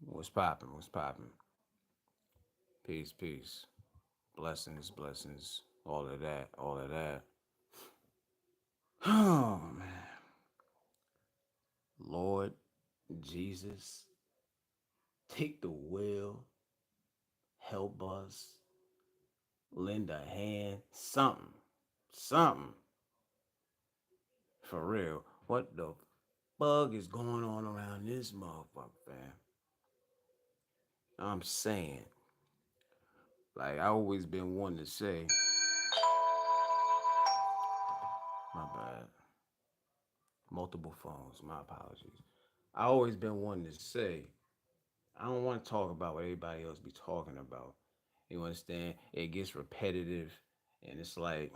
What's poppin'? What's poppin'? Peace, peace. Blessings, blessings. All of that, all of that. Oh, man. Lord Jesus, take the wheel, help us, lend a hand, something, something. For real. What the bug is going on around this motherfucker, fam? I'm saying, like, I always been one to say, my bad, multiple phones, my apologies. I always been one to say, I don't want to talk about what everybody else be talking about. You understand? It gets repetitive, and it's like,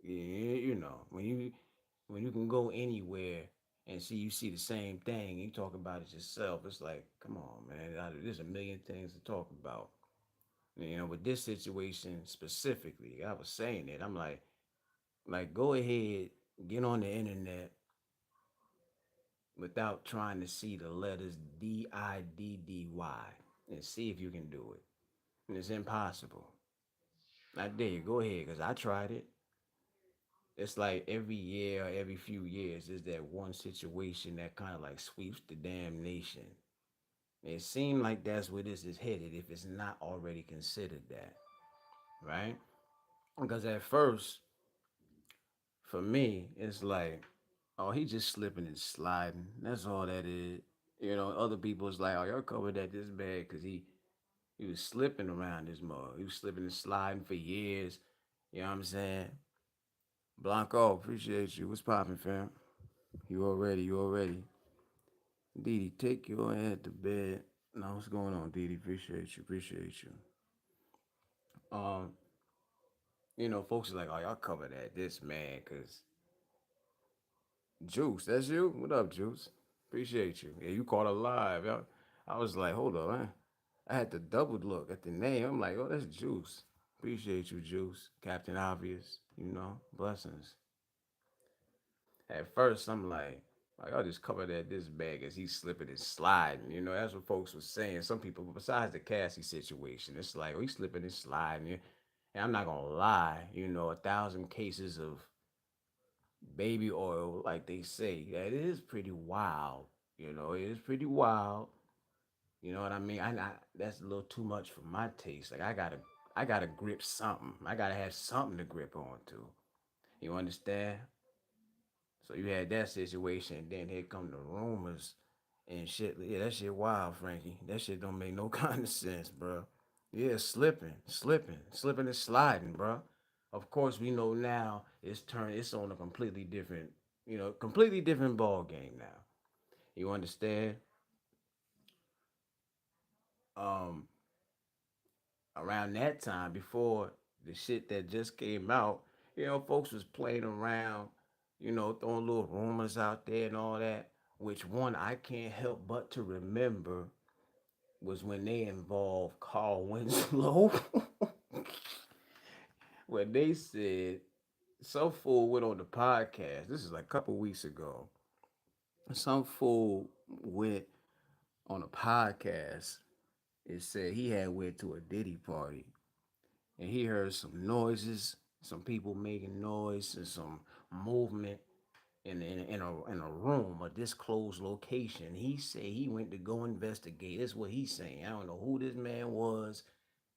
you know, when you can go anywhere and see the same thing, you talk about it yourself. It's like, come on, man, there's a million things to talk about. You know, with this situation specifically, I was saying it. I'm like, go ahead, get on the internet without trying to see the letters DIDDY and see if you can do it. And it's impossible. I dare you, go ahead, because I tried it. It's like every year, or every few years, there's that one situation that kind of like sweeps the damn nation. It seemed like that's where this is headed if it's not already considered that, right? Because at first, for me, it's like, oh, he just slipping and sliding. That's all that is. You know, other people's like, oh, y'all covered that this bad because he was slipping around this mug. He was slipping and sliding for years. You know what I'm saying? Blanco, appreciate you. What's poppin', fam? You already, you already. Didi, take your head to bed. No, what's going on, Didi? Appreciate you, appreciate you. Um, folks are like, oh, y'all cover that, this man, cause Juice, that's you? What up, Juice? Appreciate you. Yeah, you caught a live. I was like, hold on, man. I had to double look at the name. I'm like, oh, that's Juice. Appreciate you, Juice. Captain Obvious, blessings. At first, I'm like, I'll just cover that this bag as he's slipping and sliding. You know, that's what folks were saying. Some people, besides the Cassie situation, it's like, oh, he's slipping and sliding. And I'm not gonna lie, 1,000 cases of baby oil, like they say, that is pretty wild. It is pretty wild. You know what I mean? That's a little too much for my taste. Like I gotta grip something. I gotta have something to grip onto. You understand? So you had that situation, and then here come the rumors and shit. Yeah, that shit wild, Frankie. That shit don't make no kind of sense, bro. Yeah, slipping and sliding, bro. Of course, we know now it's on a completely different, completely different ball game now. You understand? Um, Around that time, before the shit that just came out, folks was playing around, throwing little rumors out there and all that. Which one I can't help but to remember was when they involved Carl Winslow, when they said some fool went on the podcast. This is like a couple weeks ago. Some fool went on a podcast and said he had went to a Diddy party and he heard some noises, some people making noise, and some movement in a room, a disclosed location. He said he went to go investigate. That's what he's saying. I don't know who this man was.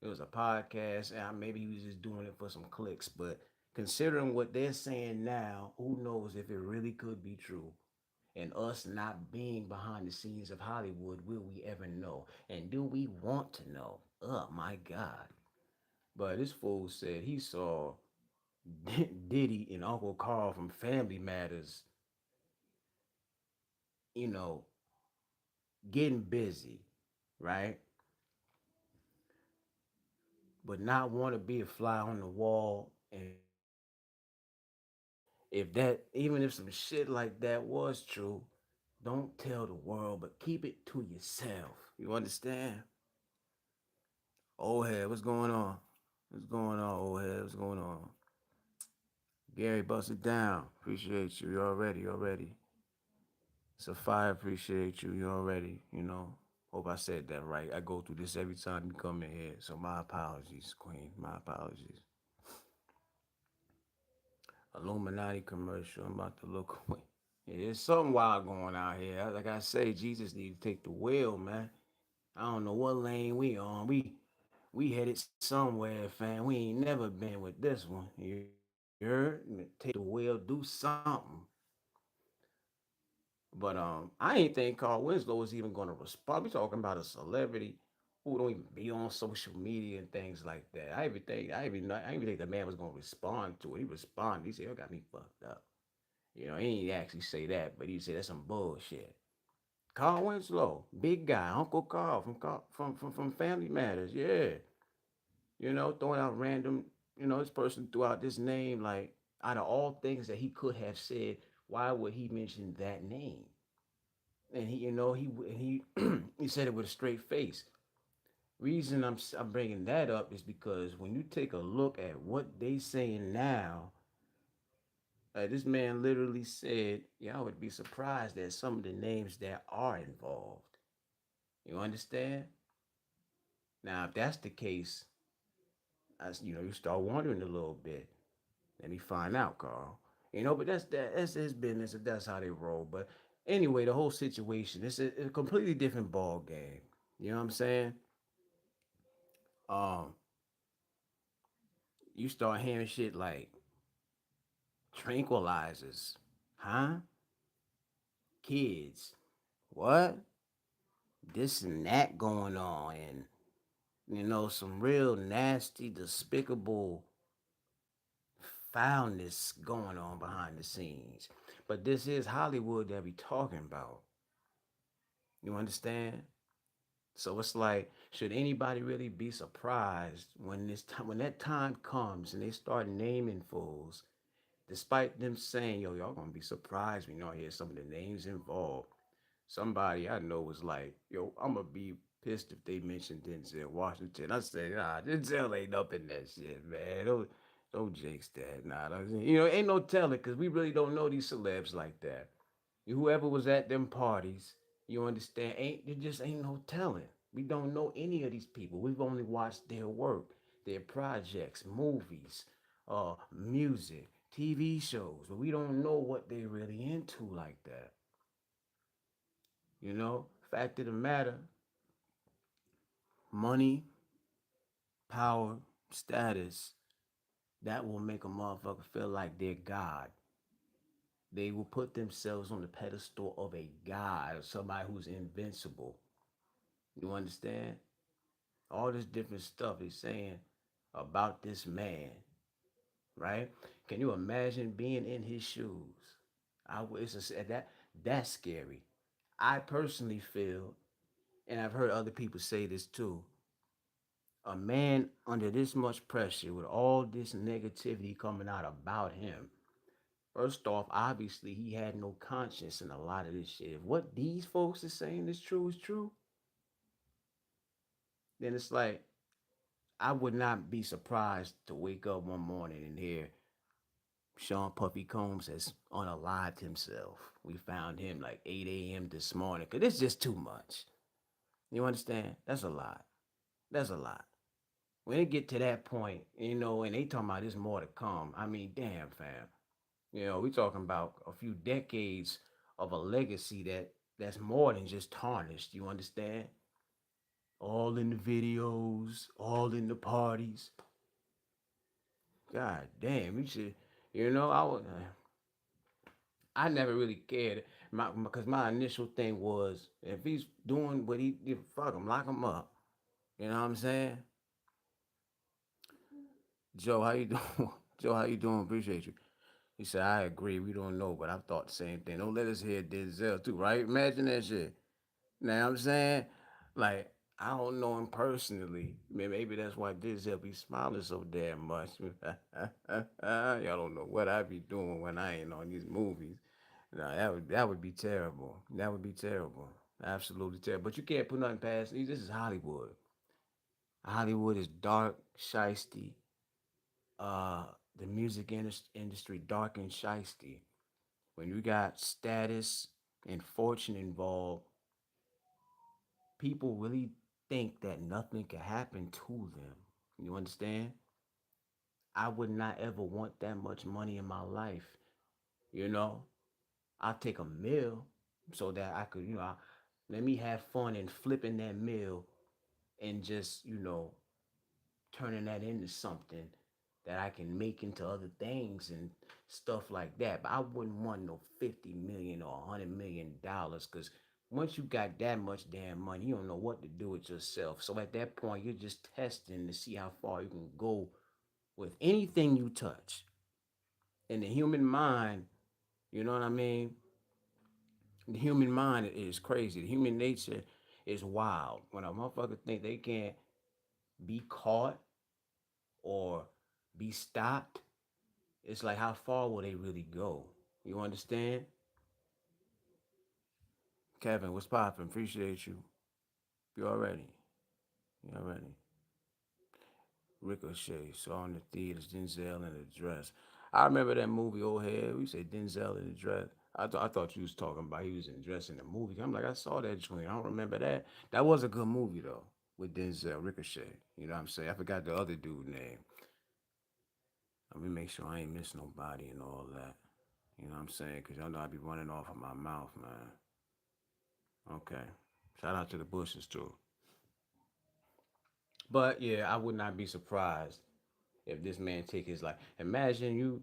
It was a podcast. Maybe he was just doing it for some clicks. But considering what they're saying now, who knows if it really could be true? And us not being behind the scenes of Hollywood, will we ever know? And do we want to know? Oh my God. But this fool said he saw Diddy and Uncle Carl from Family Matters, you know, getting busy, right? But not want to be a fly on the wall. And even if some shit like that was true, don't tell the world, but keep it to yourself. You understand? Old head, what's going on? What's going on, old head? What's going on? Gary, bust it down. Appreciate you. You already. Sophia, appreciate you. You already. Hope I said that right. I go through this every time you come in here, so my apologies, Queen. My apologies. Illuminati commercial. I'm about to look away. Yeah, there's something wild going out here. Like I say, Jesus need to take the wheel, man. I don't know what lane we on. We headed somewhere, fam. We ain't never been with this one. You heard? Take the wheel, do something. But I ain't think Carl Winslow was even gonna respond. We talking about a celebrity who don't even be on social media and things like that. I even think the man was gonna respond to it. He responded. He said, "You got me fucked up." You know, he ain't actually say that, but he said that's some bullshit. Carl Winslow, big guy, Uncle Carl from Family Matters, yeah. You know, throwing out random, this person threw out this name like out of all things that he could have said, why would he mention that name? And he he said it with a straight face. Reason I'm bringing that up is because when you take a look at what they saying now, this man literally said, "Y'all would be surprised at some of the names that are involved." You understand? Now, if that's the case, as you start wondering a little bit. Let me find out, Carl. But that's his business. If that's how they roll. But anyway, the whole situation it's a completely different ball game. You know what I'm saying? Um, you start hearing shit like tranquilizers, huh? Kids, what? This and that going on, and some real nasty, despicable foulness going on behind the scenes. But this is Hollywood that we talking about. You understand? So it's like, should anybody really be surprised when when that time comes and they start naming fools, despite them saying, "Yo, y'all gonna be surprised when y'all hear some of the names involved." Somebody I know was like, "Yo, I'm gonna be pissed if they mention Denzel Washington." I said, "Nah, Denzel ain't up in that shit, man. Don't jinx that. Nah, ain't no telling because we really don't know these celebs like that. Whoever was at them parties, you understand, there just ain't no telling. We don't know any of these people. We've only watched their work, their projects, movies, music, TV shows, but we don't know what they really into like that. Fact of the matter, money, power, status, that will make a motherfucker feel like they're God. They will put themselves on the pedestal of a God or somebody who's invincible. You understand? All this different stuff he's saying about this man, right? Can you imagine being in his shoes? That's scary. I personally feel, and I've heard other people say this too. A man under this much pressure with all this negativity coming out about him. First off, obviously he had no conscience in a lot of this shit. If what these folks are saying is true, then it's like I would not be surprised to wake up one morning and hear Sean Puffy Combs has unalived himself. We found him like 8 a.m. this morning. Because it's just too much. You understand? That's a lot. That's a lot. When it get to that point, and they talking about there's more to come. I mean, damn, fam. We talking about a few decades of a legacy that's more than just tarnished. You understand? All in the videos, all in the parties. God damn, we should. I never really cared. Because my initial thing was, if he's doing what he did, fuck him, lock him up. You know what I'm saying? Joe, how you doing? Joe, how you doing? Appreciate you. He said, I agree. We don't know, but I thought the same thing. Don't let us hear Denzel too, right? Imagine that shit. Now I'm saying, like, I don't know him personally. Maybe that's why Denzel be smiling so damn much. Y'all don't know what I be doing when I ain't on these movies. No, that would be terrible. That would be terrible. Absolutely terrible. But you can't put nothing past these. This is Hollywood. Hollywood is dark, shisty. Uh, the music industry dark and shisty. When you got status and fortune involved, people really think that nothing can happen to them. You understand? I would not ever want that much money in my life. You know, I'll take a meal so that I could, let me have fun in flipping that meal and just, turning that into something that I can make into other things and stuff like that. But I wouldn't want no 50 million or $100 million because once you got that much damn money, you don't know what to do with yourself. So at that point, you're just testing to see how far you can go with anything you touch. And the human mind, you know what I mean? The human mind is crazy. The human nature is wild. When a motherfucker think they can't be caught or be stopped, it's like how far will they really go? You understand? Kevin, what's poppin'? Appreciate you. You already. You already. Ricochet, saw in the theaters, Denzel in the dress. I remember that movie, old head. We say Denzel in the dress. I thought you was talking about he was in dress in the movie. I'm like, I saw that joint. I don't remember that. That was a good movie though, with Denzel Ricochet. You know what I'm saying? I forgot the other dude name. Let me make sure I ain't miss nobody and all that. You know what I'm saying? Cause y'all know I be running off of my mouth, man. Okay. Shout out to the Bushes too. But yeah, I would not be surprised if this man take his life. Imagine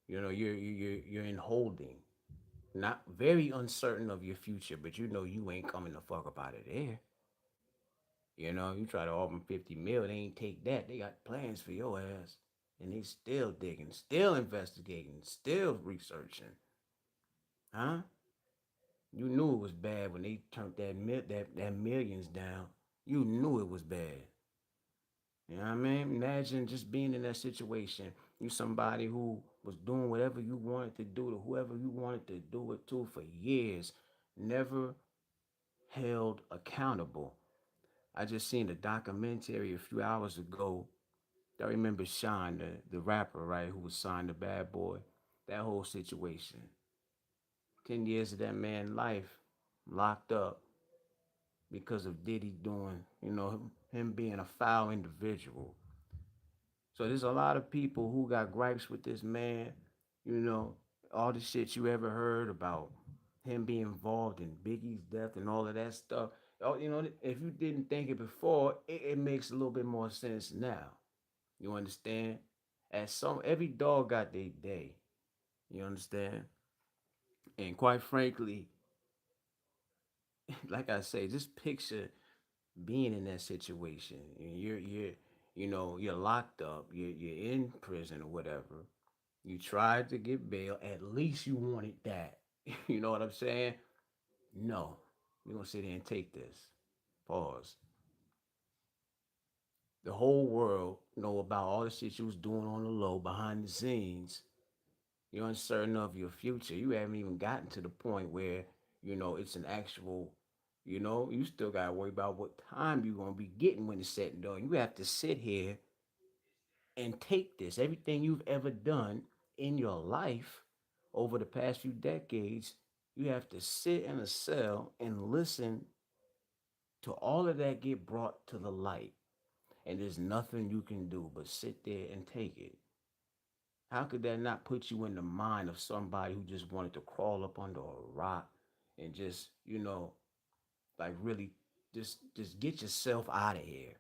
you're in holding, not very uncertain of your future, but you know you ain't coming the fuck up out of there. You try to offer them 50 mil, they ain't take that. They got plans for your ass, and they still digging, still investigating, still researching, huh? You knew it was bad when they turned that millions down. You knew it was bad. You know what I mean? Imagine just being in that situation. You somebody who was doing whatever you wanted to do to whoever you wanted to do it to for years, never held accountable. I just seen a documentary a few hours ago. I remember Sean, the rapper, right, who was signed to Bad Boy. That whole situation. 10 years of that man's life locked up because of Diddy doing, him being a foul individual. So there's a lot of people who got gripes with this man. You know, all the shit you ever heard about him being involved in Biggie's death and all of that stuff. Oh, if you didn't think it before, it makes a little bit more sense now. You understand? As some every dog got their day. You understand? And quite frankly, like I say, just picture being in that situation. You're locked up. You're in prison or whatever. You tried to get bail. At least you wanted that. You know what I'm saying? No. We're gonna sit here and take this. Pause. The whole world know about all the shit you was doing on the low behind the scenes. You're uncertain of your future. You haven't even gotten to the point where, it's an actual, you still gotta worry about what time you're gonna be getting when it's said and done. You have to sit here and take this. Everything you've ever done in your life over the past few decades, you have to sit in a cell and listen to all of that get brought to the light. And there's nothing you can do but sit there and take it. How could that not put you in the mind of somebody who just wanted to crawl up under a rock and just, like really just get yourself out of here?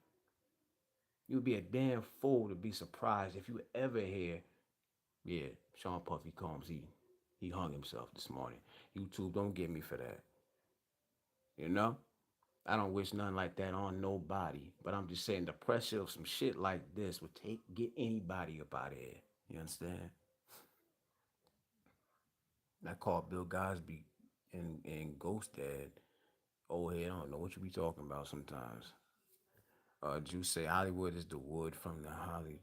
You'd be a damn fool to be surprised if you ever hear, yeah, Sean Puffy Combs, he hung himself this morning. YouTube, don't get me for that. You know? I don't wish nothing like that on nobody. But I'm just saying the pressure of some shit like this would get anybody up out of here. You understand? I called Bill Cosby and Ghost Dad. Oh hey, I don't know what you be talking about sometimes. Juice say Hollywood is the wood from the holly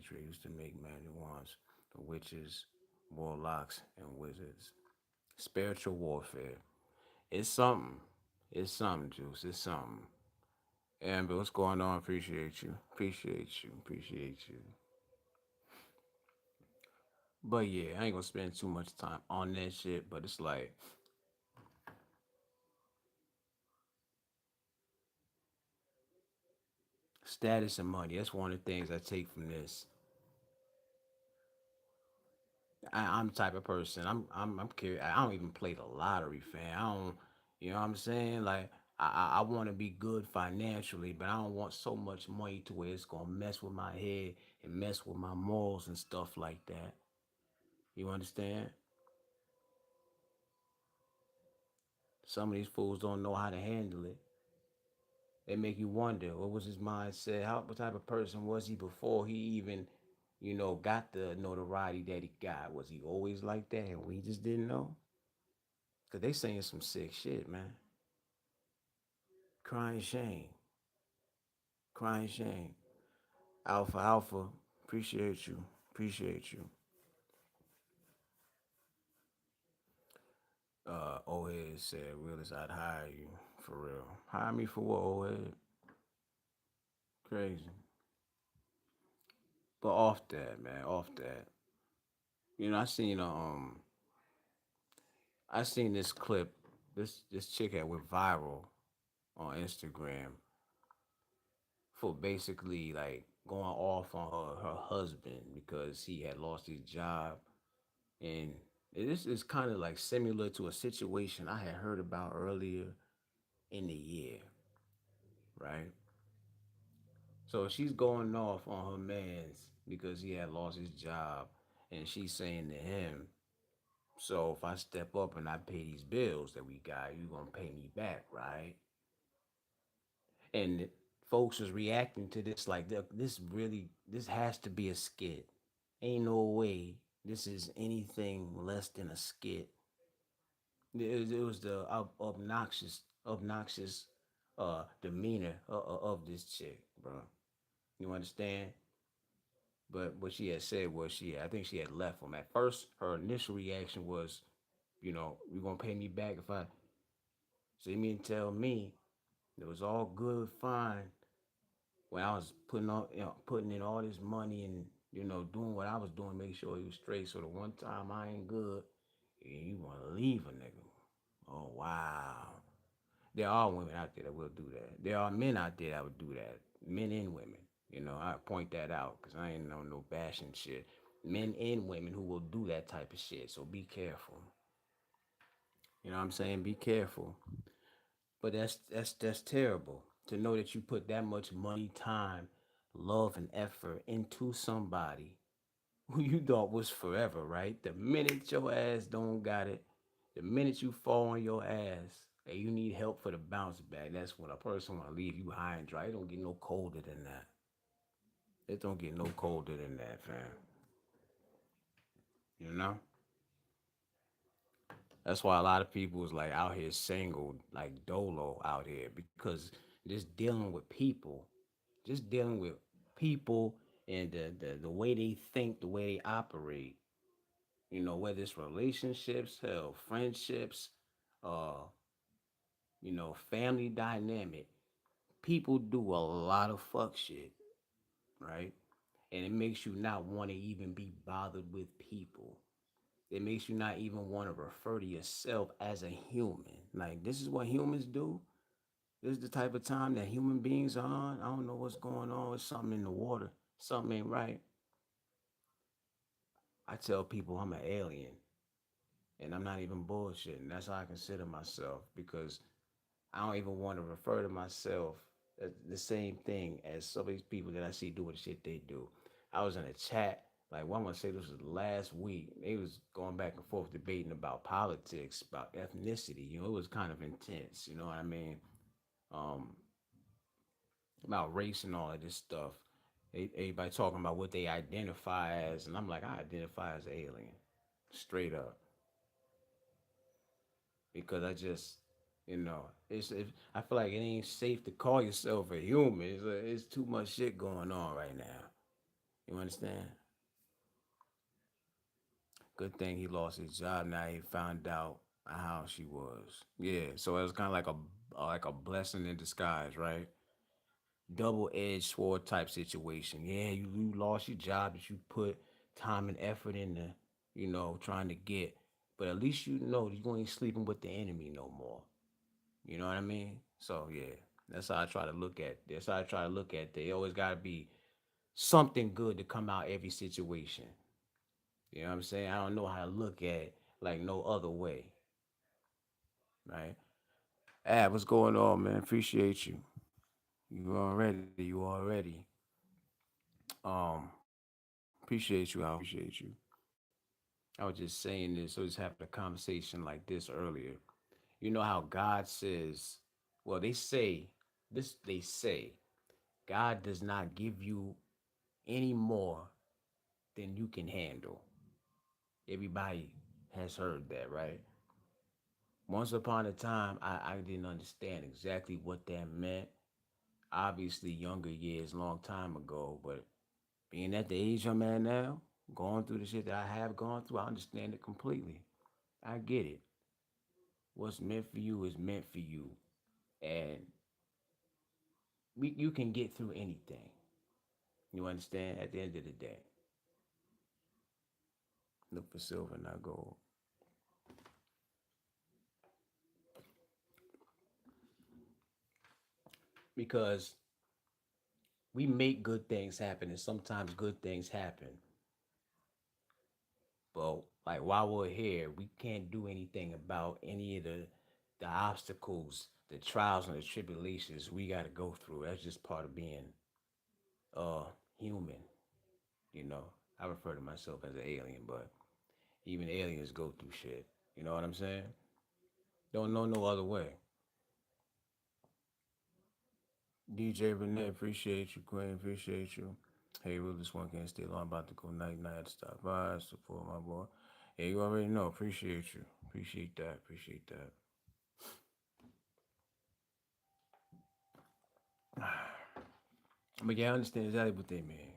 tree used to make magic wands, the witches, warlocks, and wizards. Spiritual warfare. It's something. It's something, Juice. It's something. Amber, what's going on? Appreciate you. Appreciate you. Appreciate you. But yeah, I ain't gonna spend too much time on that shit. But it's like Status and money. That's one of the things I take from this. I'm the type of person. I'm curious. I don't even play the lottery, fam. I don't. You know what I'm saying? Like I want to be good financially, but I don't want so much money to where it's gonna mess with my head and mess with my morals and stuff like that. You understand? Some of these fools don't know how to handle it. They make you wonder what was his mindset. What type of person was he before he even, got the notoriety that he got? Was he always like that and we just didn't know? Cause they saying some sick shit, man. Crying shame. Crying shame. Alpha, Alpha. Appreciate you. Appreciate you. Ohead said, Realest, I'd hire you. For real. Hire me for what, Ohead? Crazy. But off that, man. Off that. I seen this clip. This chick that went viral on Instagram for basically like going off on her husband because he had lost his job. And this is kind of like similar to a situation I had heard about earlier in the year, right? So she's going off on her man's because he had lost his job, and she's saying to him, "So if I step up and I pay these bills that we got, you gonna pay me back, right?" And folks was reacting to this like this has to be a skit. Ain't no way this is anything less than a skit. It was the obnoxious demeanor of this chick, bro. You understand? But what she had said was I think she had left him. At first, her initial reaction was, you gonna pay me back if I see me and tell me it was all good, fine. When I was putting in all this money and doing what I was doing, make sure he was straight. So the one time I ain't good, you wanna leave a nigga. Oh wow. There are women out there that will do that. There are men out there that would do that. Men and women. I point that out because I ain't no bashing shit. Men and women who will do that type of shit. So be careful. You know what I'm saying? Be careful. But that's terrible to know that you put that much money, time, love, and effort into somebody who you thought was forever, right? The minute your ass don't got it, the minute you fall on your ass and you need help for the bounce back, that's when a person want to leave you high and dry. It don't get no colder than that. It don't get no colder than that, fam. You know? That's why a lot of people is like out here single, like dolo out here, because just dealing with people and the way they think, the way they operate, whether it's relationships, hell, friendships, uh, family dynamic. People do a lot of fuck shit, right? And it makes you not want to even be bothered with people. It makes you not even want to refer to yourself as a human. Like, this is what humans do. This is the type of time that human beings are on. I don't know what's going on. It's something in the water. Something ain't right. I tell people I'm an alien. And I'm not even bullshitting. That's how I consider myself because I don't even want to refer to myself as the same thing as some of these people that I see doing the shit they do. I was in a chat, like one would say this was last week. They was going back and forth debating about politics, about ethnicity. It was kind of intense, you know what I mean? Um, about race and all of this stuff. Everybody talking about what they identify as, and I'm like, I identify as an alien, straight up. Because I feel like it ain't safe to call yourself a human. It's too much shit going on right now. You understand? Good thing he lost his job. Now he found out how she was. Yeah, so it was kind of like a blessing in disguise, right? Double edged sword type situation. Yeah, you lost your job that you put time and effort into, trying to get. But at least you know you ain't sleeping with the enemy no more. You know what I mean? So yeah. That's how I try to look at. That's how I try to look at. They always got to be something good to come out every situation. You know what I'm saying? I don't know how to look at it like no other way, right? Ah, what's going on, man? Appreciate you. You already. You already. Appreciate you. I appreciate you. I was just saying this. I was having a conversation like this earlier. You know how God says, well, they say this. They say God does not give you any more than you can handle. Everybody has heard that, right? Once upon a time, I didn't understand exactly what that meant. Obviously, younger years, long time ago, but being at the age I'm at now, going through the shit that I have gone through, I understand it completely. I get it. What's meant for you is meant for you. And you can get through anything. You understand? At the end of the day, look for silver, not gold. Because we make good things happen, and sometimes good things happen. But like while we're here, we can't do anything about any of the obstacles, the trials and the tribulations we got to go through. That's just part of being uh human. You know, I refer to myself as an alien, but even aliens go through shit. You know what I'm saying? Don't know no other way. DJ Renee, appreciate you. Queen, appreciate you. Hey, Will, this one can't stay long. I'm about to go night night. Stop by, support my boy. Yeah, you already know. Appreciate you. Appreciate that. Appreciate that. But yeah, I understand exactly what they mean.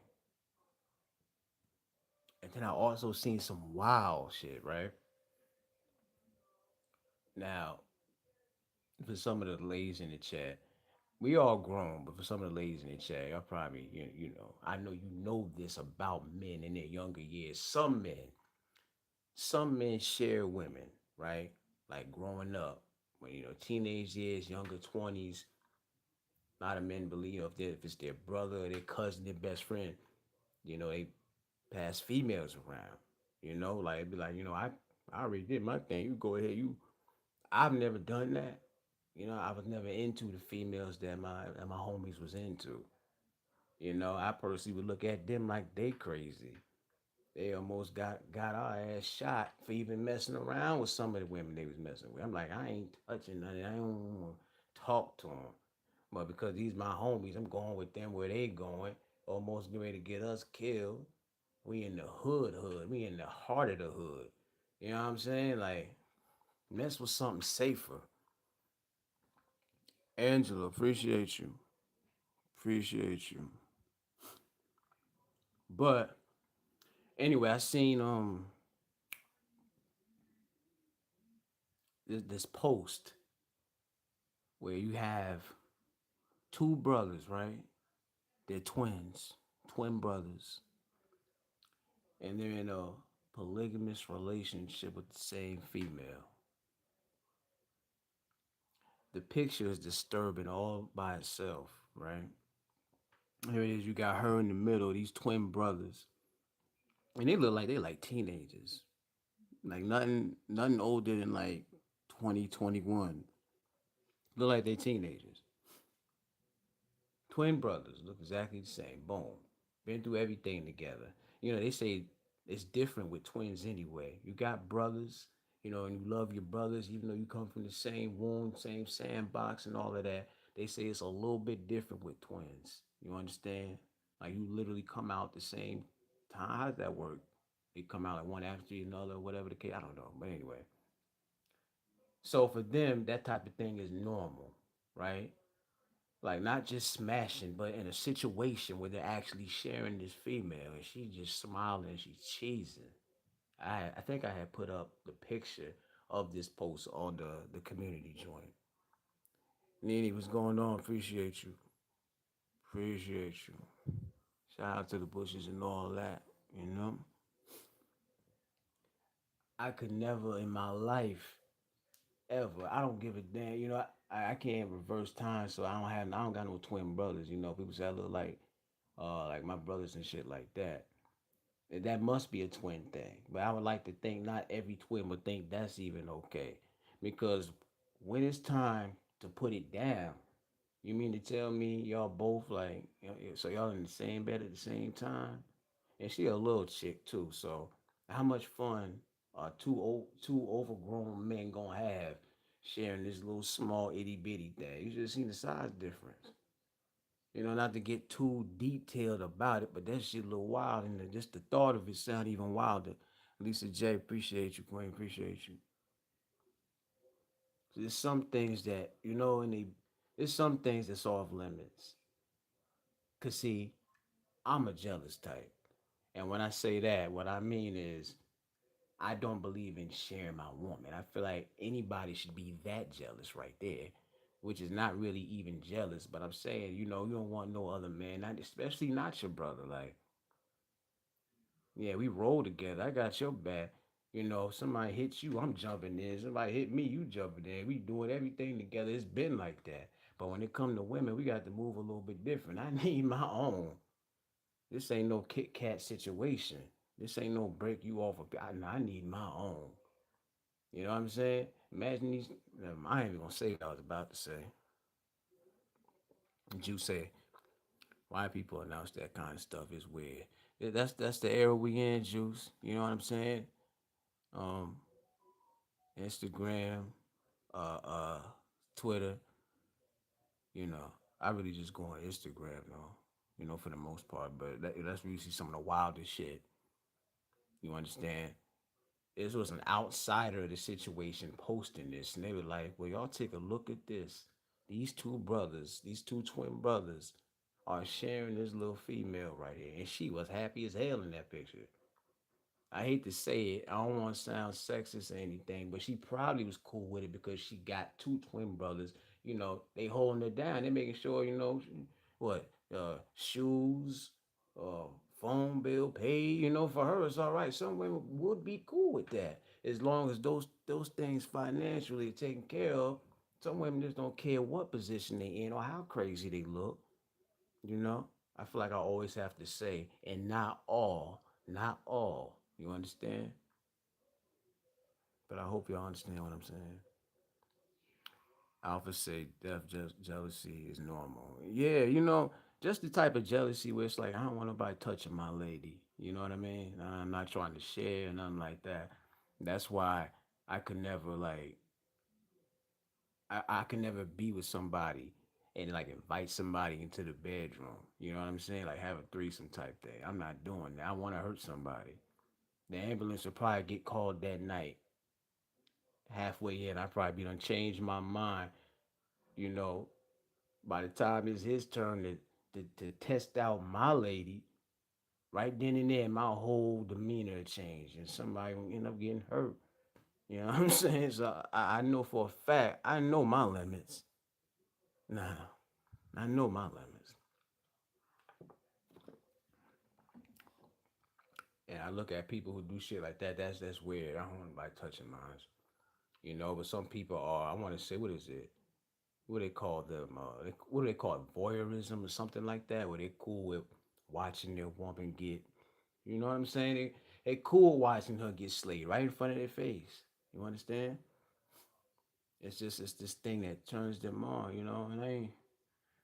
And then I also seen some wild shit, right? Now, for some of the ladies in the chat, we all grown, but for some of the ladies in the chat, y'all probably, I know you know this about men in their younger years. Some men share women, right? Like growing up, when teenage years, younger 20s, a lot of men believe if it's their brother, their cousin, their best friend, they pass females around. Like it'd be like, I already did my thing. You go ahead. I've never done that. I was never into the females that my homies was into. I personally would look at them like they crazy. They almost got our ass shot for even messing around with some of the women they was messing with. I'm like, I ain't touching nothing. I don't want to talk to them. But because these my homies, I'm going with them where they going. Almost getting ready to get us killed. We in the hood. We in the heart of the hood. You know what I'm saying? Like, mess with something safer. Angela, appreciate you. Appreciate you. But anyway, I seen this post where you have two brothers, right? They're twins, twin brothers, and they're in a polygamous relationship with the same female. The picture is disturbing all by itself, right? Here it is, you got her in the middle, these twin brothers, and they look like they're like teenagers, like nothing older than like 2021. Look like they teenagers. Twin brothers look exactly the same. Boom. Been through everything together. They say it's different with twins anyway. You got brothers, and you love your brothers, even though you come from the same womb, same sandbox, and all of that. They say it's a little bit different with twins. You understand? Like you literally come out the same time. How does that work? They come out like one after another, whatever the case. I don't know. But anyway. So for them, that type of thing is normal, right? Like not just smashing, but in a situation where they're actually sharing this female and she just smiling, she's cheesing. I think I had put up the picture of this post on the community joint. Nene, what's going on? Appreciate you. Appreciate you. Shout out to the bushes and all that. You know, I could never in my life ever. I don't give a damn. You know, I can't reverse time, so I don't got no twin brothers. You know, people say I look like my brothers and shit like that. That must be a twin thing. But I would like to think not every twin would think that's even okay, because when it's time to put it down, you mean to tell me y'all both like so y'all in the same bed at the same time? And she a little chick too. So how much fun are two overgrown men gonna have sharing this little small itty bitty thing? You just seen the size difference. You know, not to get too detailed about it, but that shit a little wild, and just the thought of it sound even wilder. Lisa J, appreciate you, Queen, appreciate you. There's some things that there's some things that's off limits. Cause see, I'm a jealous type, and when I say that, what I mean is I don't believe in sharing my woman. I feel like anybody should be that jealous right there, which is not really even jealous. But I'm saying, you don't want no other man, not especially not your brother. Like, yeah, we roll together. I got your back. You know, if somebody hits you, I'm jumping in. Somebody hit me, you jumping in. We doing everything together. It's been like that. But when it come to women, we got to move a little bit different. I need my own. This ain't no Kit Kat situation. This ain't no break you off. I need my own. You know what I'm saying? Imagine these. I ain't even gonna say what I was about to say. Did you say why people announce that kind of stuff is weird? Yeah, that's the era we in, Juice. You know what I'm saying? Um, Instagram, uh, uh, Twitter. You know, I really just go on Instagram though. You know, for the most part, but that's where you see some of the wildest shit. You understand? This was an outsider of the situation posting this, and they were like, "Well, y'all take a look at this. These two brothers, these two twin brothers, are sharing this little female right here, and she was happy as hell in that picture." I hate to say it, I don't want to sound sexist or anything, but she probably was cool with it because she got two twin brothers. You know, they holding her down. They making sure, what, shoes, uh, phone bill paid. You know, for her it's all right. Some women would be cool with that as long as those things financially are taken care of. Some women just don't care what position they in or how crazy they look. You know, I feel like I always have to say, and not all, not all. You understand? But I hope y'all understand what I'm saying. Alpha say death jealousy is normal. Yeah, just the type of jealousy where it's like I don't want nobody touching my lady. You know what I mean? I'm not trying to share nothing like that. That's why I could never I can never be with somebody and like invite somebody into the bedroom. You know what I'm saying? Like have a threesome type thing. I'm not doing that. I want to hurt somebody. The ambulance will probably get called that night. Halfway in, I probably be done changed my mind. You know, by the time it's his turn to test out my lady, right then and there, my whole demeanor changed, and somebody will end up getting hurt. You know what I'm saying? So I know for a fact, I know my limits. Nah, I know my limits. And I look at people who do shit like that. That's weird. I don't want nobody touching mine. But some people are. I want to say, what is it? What they call them? What do they call it? Voyeurism or something like that? Where they cool with watching their woman get. You know what I'm saying? They cool watching her get slayed right in front of their face. You understand? It's this thing that turns them on. And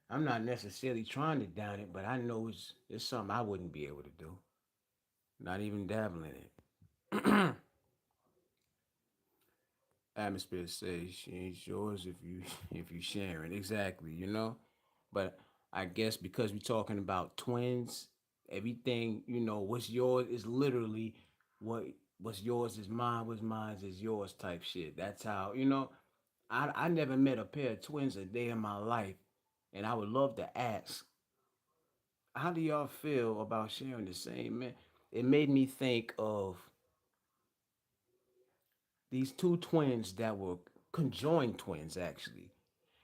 I'm not necessarily trying to down it, but I know it's something I wouldn't be able to do. Not even dabbling in it. Atmosphere says she ain't yours if you sharing exactly. But I guess because we're talking about twins, everything what's yours is literally what what's yours is mine, what's mine is yours type shit. That's how I never met a pair of twins a day in my life, and I would love to ask, how do y'all feel about sharing the same man? It made me think of these two twins that were conjoined twins actually.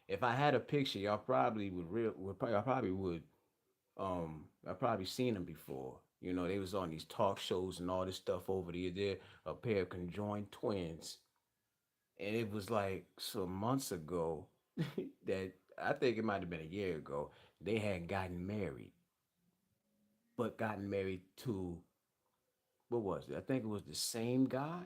If I had a picture, y'all probably I probably would I probably seen them before. They was on these talk shows and all this stuff over there. They're a pair of conjoined twins, and it was like some months ago that I think it might have been a year ago. They had gotten married, but gotten married to what was it? I think it was the same guy.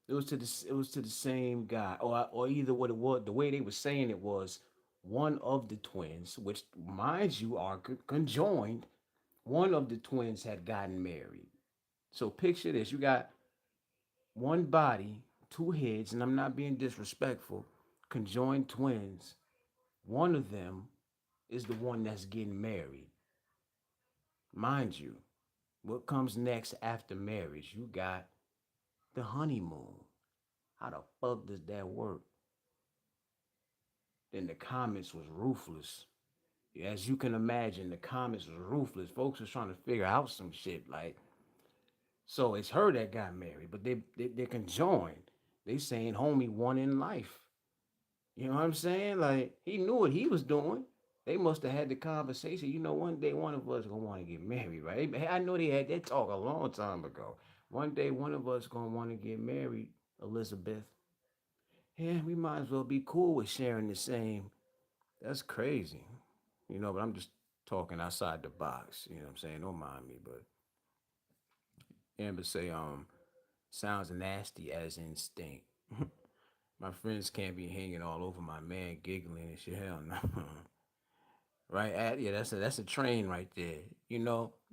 It was to the same guy, or either what it was. The way they were saying it was one of the twins, which mind you are conjoined. One of the twins had gotten married. So picture this: you got one body, two heads, and I'm not being disrespectful. Conjoined twins. One of them is the one that's getting married. Mind you, what comes next after marriage? You got the honeymoon. How the fuck does that work? Then the comments was ruthless. As you can imagine, the comments was ruthless. Folks was trying to figure out some shit. Like, so it's her that got married, but they're conjoined. They saying homie won in life. You know what I'm saying? Like he knew what he was doing. They must have had the conversation. You know, one day one of us gonna want to get married, right? I know they had that talk a long time ago. One day one of us gonna want to get married, Elizabeth. Yeah, we might as well be cool with sharing the same. That's crazy. But I'm just talking outside the box. You know what I'm saying? Don't mind me, but Amber say, sounds nasty as instinct. My friends can't be hanging all over my man, giggling and shit. Hell no. Right? Yeah, that's a train right there.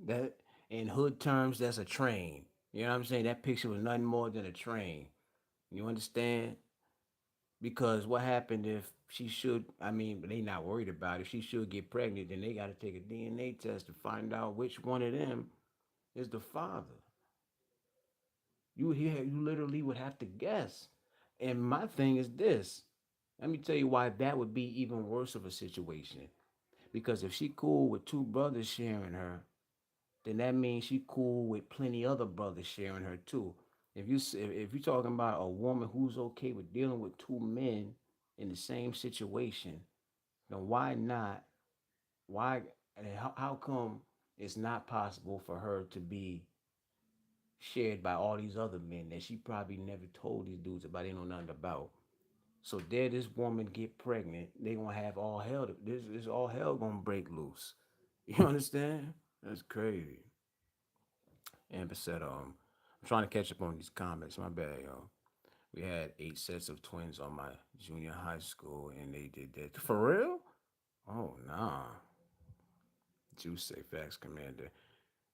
That in hood terms, that's a train. You know what I'm saying? That picture was nothing more than a train. You understand? Because what happened if she should? I mean, they not worried about it. If she should get pregnant, then they got to take a DNA test to find out which one of them is the father. You literally would have to guess. And my thing is this. Let me tell you why that would be even worse of a situation. Because if she cool with two brothers sharing her, then that means she cool with plenty other brothers sharing her too. If you're talking about a woman who's okay with dealing with two men in the same situation, then why not? Why? And how come it's not possible for her to be shared by all these other men that she probably never told these dudes about? They know nothing about. So there, this woman get pregnant. They gonna have all hell. This all hell gonna break loose. You understand? That's crazy. Amber said, I'm trying to catch up on these comments. My bad, y'all. We had 8 sets of twins on my junior high school, and they did that. For real? Oh, nah. Juice say facts, Commander.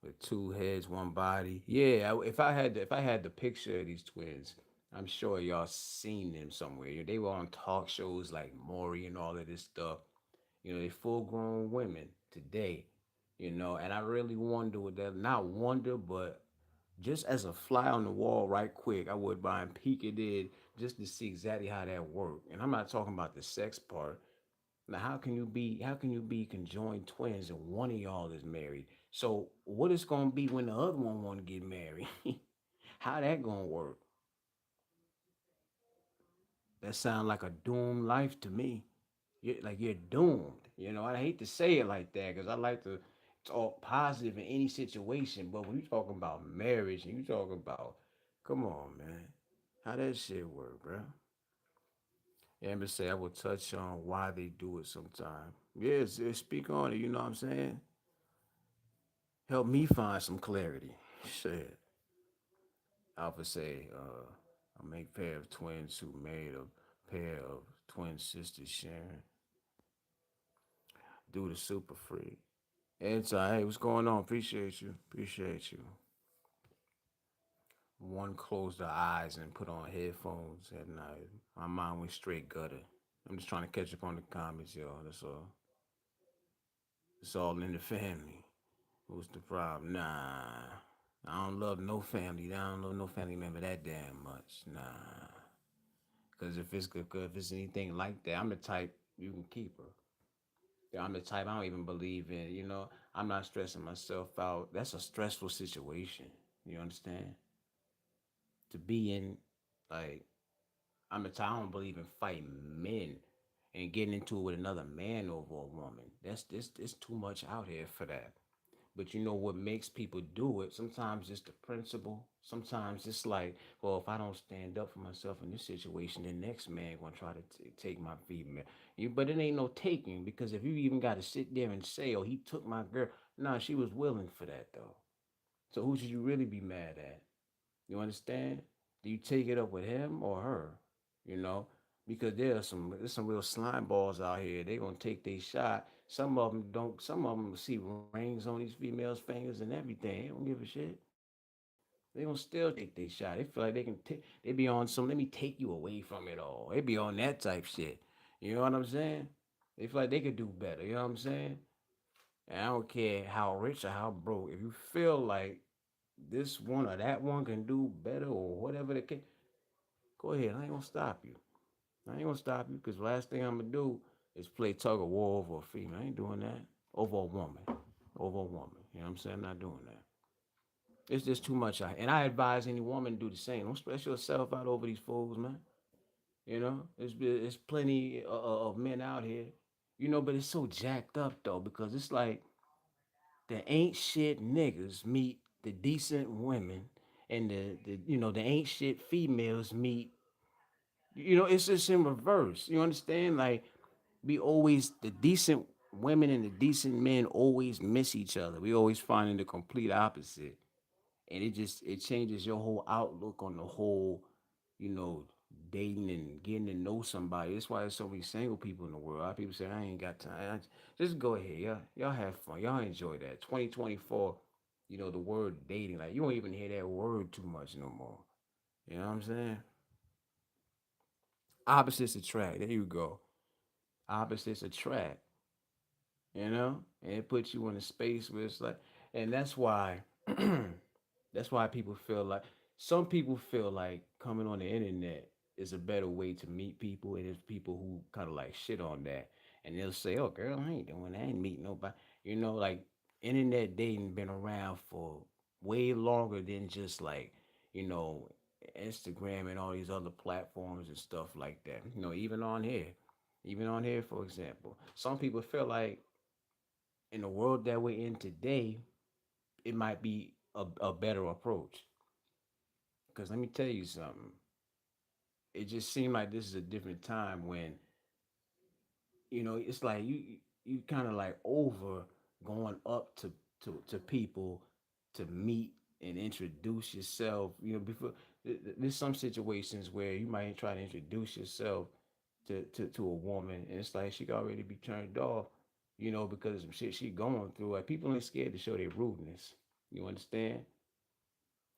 With two heads, one body. Yeah, if I had the picture of these twins, I'm sure y'all seen them somewhere. They were on talk shows like Maury and all of this stuff. They full grown women today. And I really wonder what that, not wonder, but just as a fly on the wall, right quick, I would buy and peek it in just to see exactly how that worked. And I'm not talking about the sex part. Now, how can you be conjoined twins and one of y'all is married? So what is gonna be when the other one want to get married? How that gonna work? That sound like a doomed life to me. You're doomed. I hate to say it like that because I like to talk positive in any situation. But when you talking about marriage and you talking about, come on, man, how that shit work, bro? Amber say I will touch on why they do it sometime. Yes, speak on it. You know what I'm saying? Help me find some clarity. Shit. Alpha say, I make pair of twins who made a pair of twin sisters sharing. Do the super free. And so, hey, what's going on? Appreciate you. Appreciate you. One closed her eyes and put on headphones at night. My mind went straight gutter. I'm just trying to catch up on the comments, y'all. That's all. It's all in the family. What's the problem? Nah. I don't love no family. I don't love no family member that damn much. Nah. Because if it's good, if it's anything like that, I'm the type you can keep her. Yeah, I'm the type I don't even believe in. I'm not stressing myself out. That's a stressful situation. You understand? To be in, like, I'm the type I don't believe in fighting men and getting into it with another man over a woman. That's too much out here for that. But you know what makes people do it? Sometimes it's the principle. Sometimes it's like, well, if I don't stand up for myself in this situation, the next man gonna try to take my female. But it ain't no taking because if you even got to sit there and say, "Oh, he took my girl," nah, she was willing for that though. So who should you really be mad at? You understand? Do you take it up with him or her? You know, because there's some real slime balls out here. They gonna take their shot. Some of them don't. Some of them see rings on these females' fingers and everything. They don't give a shit. They gonna still take their shot. They feel like they can take. They be on some. Let me take you away from it all. They be on that type shit. You know what I'm saying? They feel like they could do better. You know what I'm saying? And I don't care how rich or how broke. If you feel like this one or that one can do better or whatever the case, go ahead. I ain't gonna stop you. I ain't gonna stop you because last thing I'm gonna do is play tug of war over a female. I ain't doing that. Over a woman. Over a woman. You know what I'm saying? I'm not doing that. It's just too much. And I advise any woman to do the same. Don't stress yourself out over these fools, man. You know, it's plenty of men out here. You know, but it's so jacked up though because it's like the ain't shit niggas meet the decent women, and the ain't shit females meet. It's just in reverse. You understand? Like we always the decent women and the decent men always miss each other. We always finding the complete opposite, and it changes your whole outlook on the whole, you know, dating and getting to know somebody. That's why there's so many single people in the world. A lot of people say I ain't got time. Just go ahead, y'all have fun. Y'all enjoy that. 2024, the word dating, like you don't even hear that word too much no more. You know what I'm saying? Opposites attract. There you go. Opposites attract. And it puts you in a space where it's like, and that's why people feel like some people feel like coming on the internet is a better way to meet people, and there's people who kind of like shit on that, and they'll say, "Oh, girl, I ain't doing that. I ain't meeting nobody." Like internet dating been around for way longer than just like you know Instagram and all these other platforms and stuff like that. Even on here, for example, some people feel like in the world that we're in today, it might be a better approach. Because let me tell you something. It just seemed like this is a different time when it's like you kind of like over going up to people to meet and introduce yourself. Before there's some situations where you might try to introduce yourself to a woman, and it's like she already be turned off. Because of some shit she going through. Like people ain't scared to show their rudeness. You understand?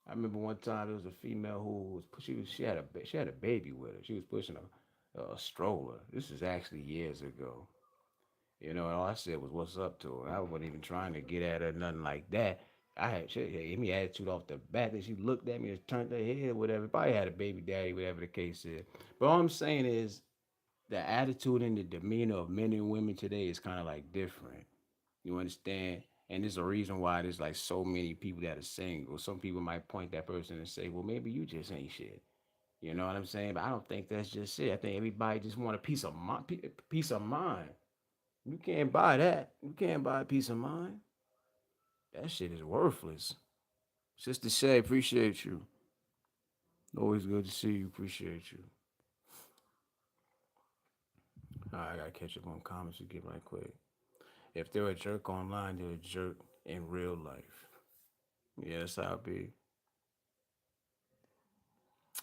I remember one time there was a female who she had a baby with her. She was pushing a stroller. This is actually years ago. And all I said was "What's up" to her. I wasn't even trying to get at her, nothing like that. She gave me attitude off the bat. That she looked at me and turned her head, whatever. Probably had a baby daddy, whatever the case is. But all I'm saying is the attitude and the demeanor of men and women today is kind of like different. You understand? And there's a reason why there's like so many people that are single. Some people might point that person and say, "Well, maybe you just ain't shit." You know what I'm saying? But I don't think that's just it. I think everybody just want a peace of mind. Peace of mind. You can't buy that. You can't buy a peace of mind. That shit is worthless. Sister Shay, appreciate you. Always good to see you. Appreciate you. All right, I gotta catch up on comments again right quick. If they're a jerk online, they're a jerk in real life. Yeah, that's how it be.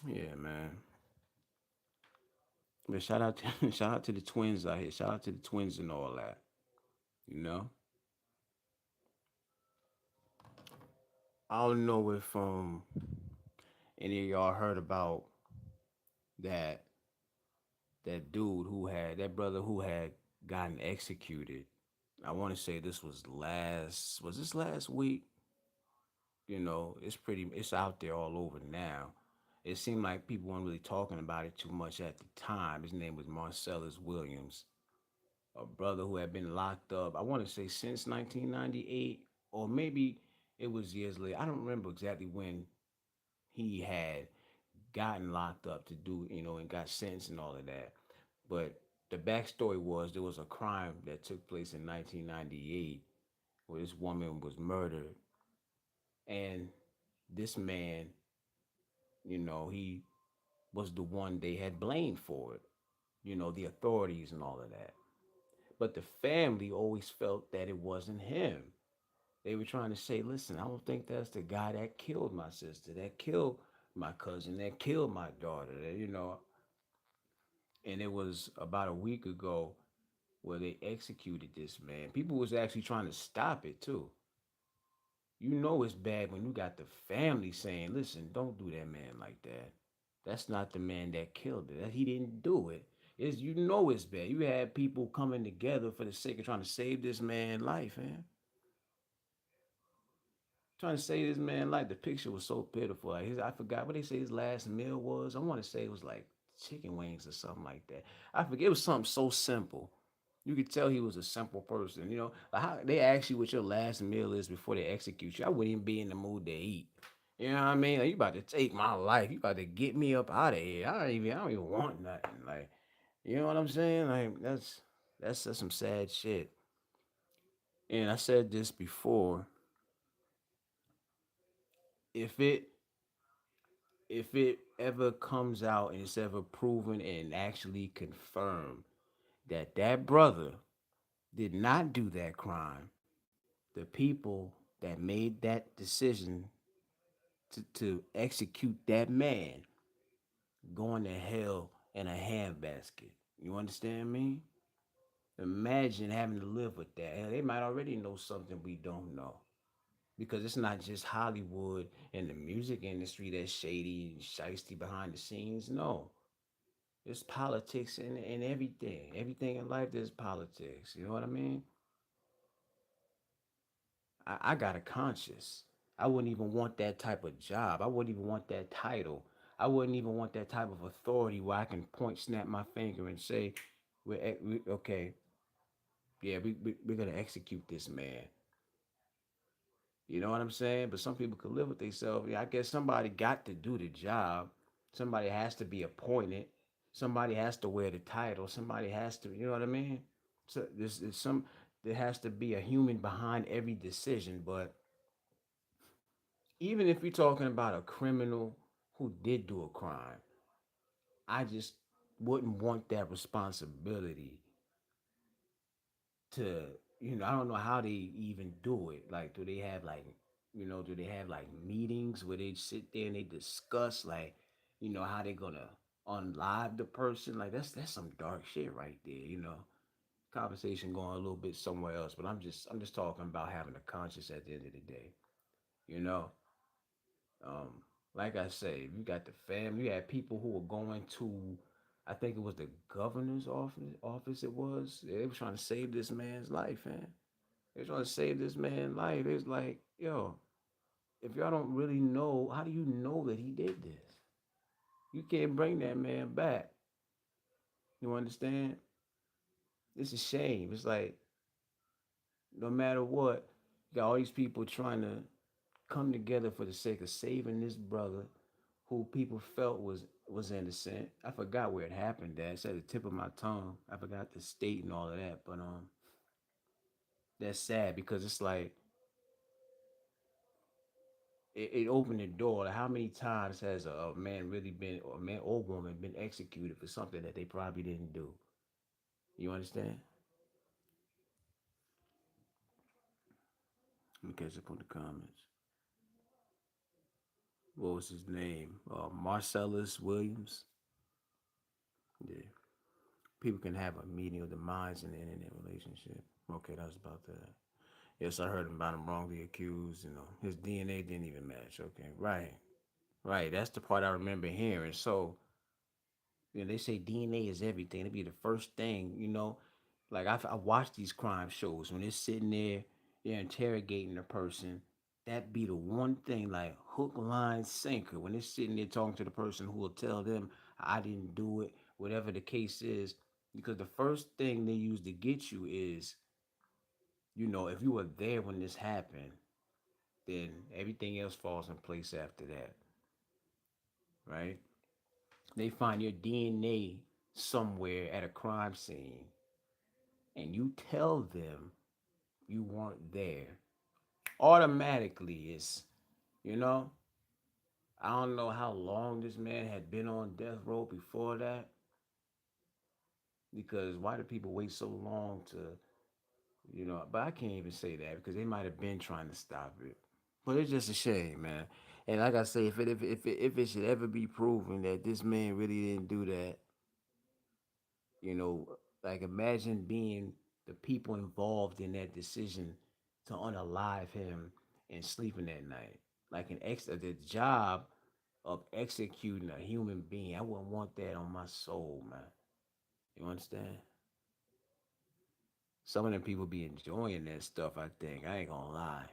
Yeah, man. But shout out to shout out to the twins out here. Shout out to the twins and all that. You know. I don't know if any of y'all heard about that that brother who had gotten executed. I want to say this was this last week? It's out there all over now. It seemed like people weren't really talking about it too much at the time. His name was Marcellus Williams, a brother who had been locked up, I want to say since 1998, or maybe it was years later. I don't remember exactly when he had gotten locked up to do, and got sentenced and all of that. But the backstory was there was a crime that took place in 1998 where this woman was murdered, and this man, he was the one they had blamed for it. The authorities and all of that. But the family always felt that it wasn't him. They were trying to say, listen, I don't think that's the guy that killed my sister, that killed my cousin, that killed my daughter, and it was about a week ago where they executed this man. People was actually trying to stop it too. It's bad when you got the family saying, listen, don't do that man like that. That's not the man that killed it. He didn't do it. It's bad. You had people coming together for the sake of trying to save this man's life, man. Trying to save this man's life. The picture was so pitiful. Like I forgot what they say his last meal was. I want to say it was like chicken wings or something like that. I forget. It was something so simple. You could tell he was a simple person. Like how they ask you what your last meal is before they execute you. I wouldn't even be in the mood to eat. You know what I mean? Like you about to take my life. You about to get me up out of here. I don't even want nothing. Like, you know what I'm saying? Like that's some sad shit. And I said this before. If it if it ever comes out and it's ever proven and actually confirmed that that brother did not do that crime, the people that made that decision to execute that man going to hell in a handbasket. You understand me? Imagine having to live with that. Hell, they might already know something we don't know. Because it's not just Hollywood and the music industry that's shady and shisty behind the scenes. No. It's politics and everything. Everything in life there's politics. You know what I mean? I got a conscience. I wouldn't even want that type of job. I wouldn't even want that title. I wouldn't even want that type of authority where I can point, snap my finger, and say, okay, yeah, we're going to execute this man. You know what I'm saying? But some people could live with themselves. Yeah, I guess somebody got to do the job. Somebody has to be appointed. Somebody has to wear the title. Somebody has to, you know what I mean? So this is some there has to be a human behind every decision. But even if you're talking about a criminal who did do a crime, I just wouldn't want that responsibility to I don't know how they even do it. Like, do they have like do they have like meetings where they sit there and they discuss like how they gonna unlive the person? Like that's some dark shit right there. Conversation going a little bit somewhere else, but I'm just talking about having a conscience at the end of the day. you know um like I say, you got the family, you had people who were going to, I think it was the governor's office. It was, they were trying to save this man's life, man. They trying to save this man's life. It's like, yo, if y'all don't really know, how do you know that he did this? You can't bring that man back. You understand? It's a shame. It's like, no matter what, you got all these people trying to come together for the sake of saving this brother who people felt was innocent. I forgot where it happened at. It's at the tip of my tongue. I forgot the state and all of that. But that's sad because it's like it opened the door. Like, how many times has a man really been, or a man or woman been executed for something that they probably didn't do? You understand? Let me catch up on the comments. What was his name? Marcellus Williams. Yeah. People can have a meeting of the minds in the internet relationship. Okay, that was about that. Yes, I heard about him wrongly accused. His DNA didn't even match. Okay, right, right. That's the part I remember hearing. So, they say DNA is everything. It'd be the first thing, Like I watch these crime shows when they're sitting there, they're interrogating the person. That be the one thing, like hook, line, sinker. When they're sitting there talking to the person who will tell them, I didn't do it, whatever the case is. Because the first thing they use to get you is, if you were there when this happened, then everything else falls in place after that, right? They find your DNA somewhere at a crime scene, and you tell them you weren't there. Automatically, it's, you know, I don't know how long this man had been on death row before that, because why do people wait so long to, but I can't even say that because they might have been trying to stop it. But it's just a shame, man. And like I say, if it should ever be proven that this man really didn't do that, you know, like imagine being the people involved in that decision to unalive him and sleeping at night. Like the job of executing a human being. I wouldn't want that on my soul, man. You understand? Some of them people be enjoying that stuff, I think. I ain't gonna lie.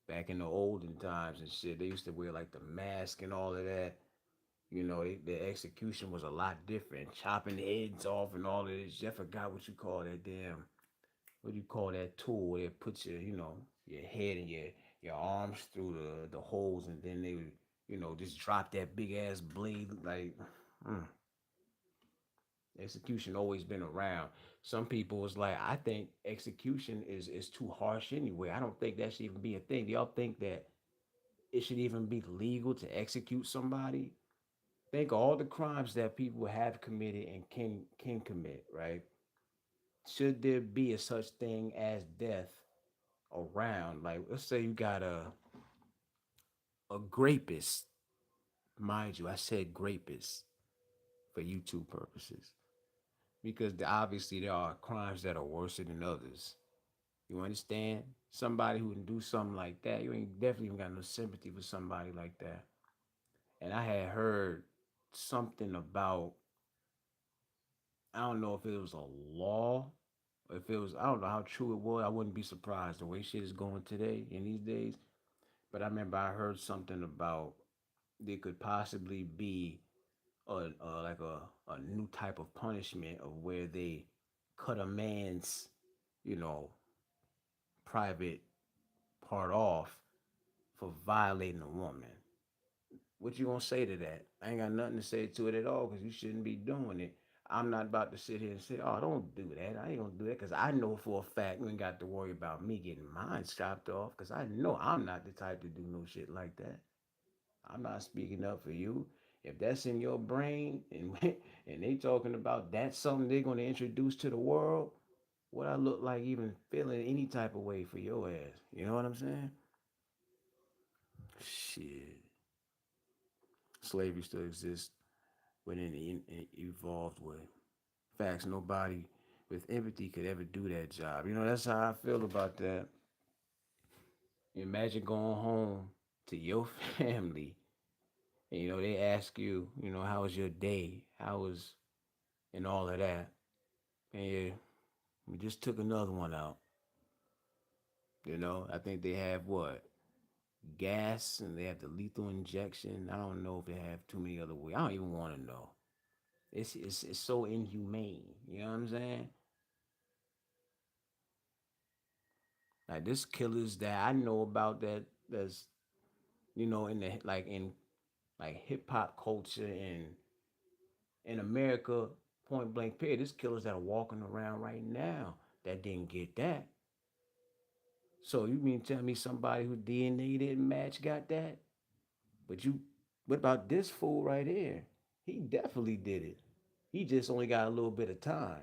Back in the olden times and shit, they used to wear like the mask and all of that. The execution was a lot different. Chopping heads off and all of this. I forgot what you call that damn, what do you call that tool where it puts your head and your arms through the holes, and then they would, just drop that big ass blade like. mm, Execution always been around. Some people was like, I think execution is too harsh anyway. I don't think that should even be a thing. Do y'all think that it should even be legal to execute somebody? Think of all the crimes that people have committed and can commit, right? Should there be a such thing as death around? Like, let's say you got a grapist, mind you, I said grapist for YouTube purposes because obviously there are crimes that are worse than others. You understand? Somebody who can do something like that, you ain't definitely even got no sympathy for somebody like that. And I had heard something about, I don't know if it was a law, or if it was, I don't know how true it was. I wouldn't be surprised the way shit is going today in these days. But I remember I heard something about there could possibly be a new type of punishment of where they cut a man's, you know, private part off for violating a woman. What you gonna say to that? I ain't got nothing to say to it at all because you shouldn't be doing it. I'm not about to sit here and say, "Oh, don't do that." I ain't gonna do that because I know for a fact you ain't got to worry about me getting mine chopped off because I know I'm not the type to do no shit like that. I'm not speaking up for you. If that's in your brain and and they talking about that's something they're gonna introduce to the world, what I look like even feeling any type of way for your ass? You know what I'm saying? Shit. Slavery still exists, but in an evolved way. Facts, nobody with empathy could ever do that job. That's how I feel about that. Imagine going home to your family and they ask you, how was your day? How was and all of that. And yeah, we just took another one out. I think they have what? Gas and they have the lethal injection. I don't know if they have too many other ways. I don't even want to know. It's so inhumane. You know what I'm saying? Like this killers that I know about that's in the like hip hop culture and in America, point blank period. There's killers that are walking around right now that didn't get that. So you mean tell me somebody who DNA didn't match got that? But what about this fool right here? He definitely did it. He just only got a little bit of time.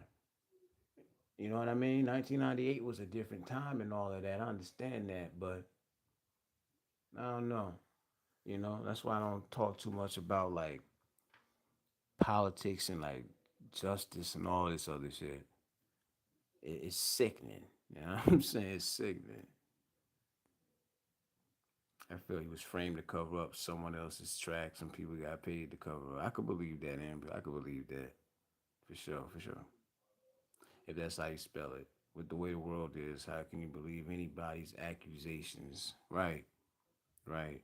You know what I mean? 1998 was a different time and all of that. I understand that, but I don't know. That's why I don't talk too much about like politics and like justice and all this other shit. It's sickening. You know what I'm saying? It's sickening. I feel he was framed to cover up someone else's tracks and people got paid to cover up. I could believe that, Amber. I could believe that. For sure, for sure. If that's how you spell it. With the way the world is, how can you believe anybody's accusations? Right, right.